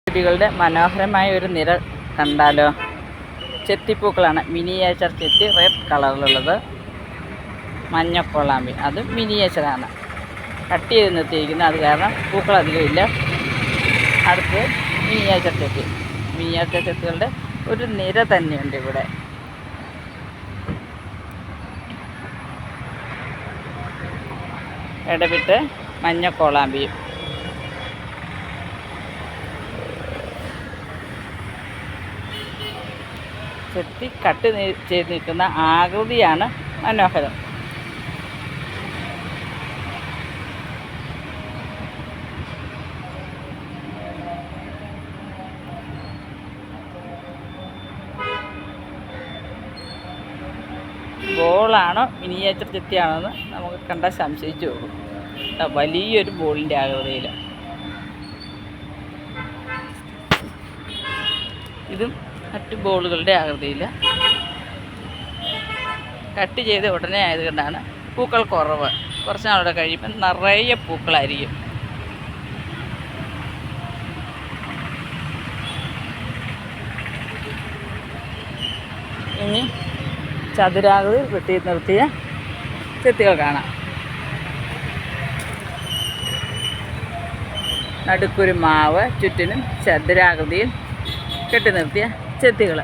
ചെടികളുടെ മനോഹരമായ ഒരു നിര കണ്ടാലോ. ചെത്തിപ്പൂക്കളാണ്. മിനിയേച്ചർ ചെത്തി, റെഡ് കളറിലുള്ളത്. മഞ്ഞക്കൊള്ളാമ്പി, അതും മിനിയേച്ചറാണ്. കട്ട് ചെയ്ത് നിർത്തിയിരിക്കുന്നത്, അത് കാരണം പൂക്കളധികമില്ല. അടുത്ത് മിനിയേച്ചർ ചെത്തി. മിനിയേച്ചർ ചെത്തികളുടെ ഒരു നിര തന്നെയുണ്ട് ഇവിടെ. ഇടവിട്ട് മഞ്ഞക്കോളാമ്പിയും. ചെത്തി കട്ട് ചെയ്ത് നിൽക്കുന്ന ആകൃതിയാണ് മനോഹരം. ബോളാണോ മിനിയേച്ചർ ചെത്തിയാണോ എന്ന് നമുക്ക് കണ്ടാൽ സംശയിച്ചു പോകും. വലിയൊരു ബോളിൻ്റെ ആകൃതിയിൽ. ഇതും മറ്റു ബോളുകളുടെ ആകൃതിയിൽ. കട്ട് ചെയ്ത് ഉടനെ ആയതുകൊണ്ടാണ് പൂക്കൾ കുറവ്. കുറച്ച് നാളുടെ കഴിയുമ്പോൾ നിറയെ പൂക്കളായിരിക്കും. ഇനി ചതുരാകൃതി വെട്ടി നിർത്തിയ ചെത്തികൾ കാണാം. നടുക്കൊരു മാവ്, ചുറ്റിനും ചതുരാകൃതിയിൽ കെട്ടി നിർത്തിയ ചെത്തികൾ.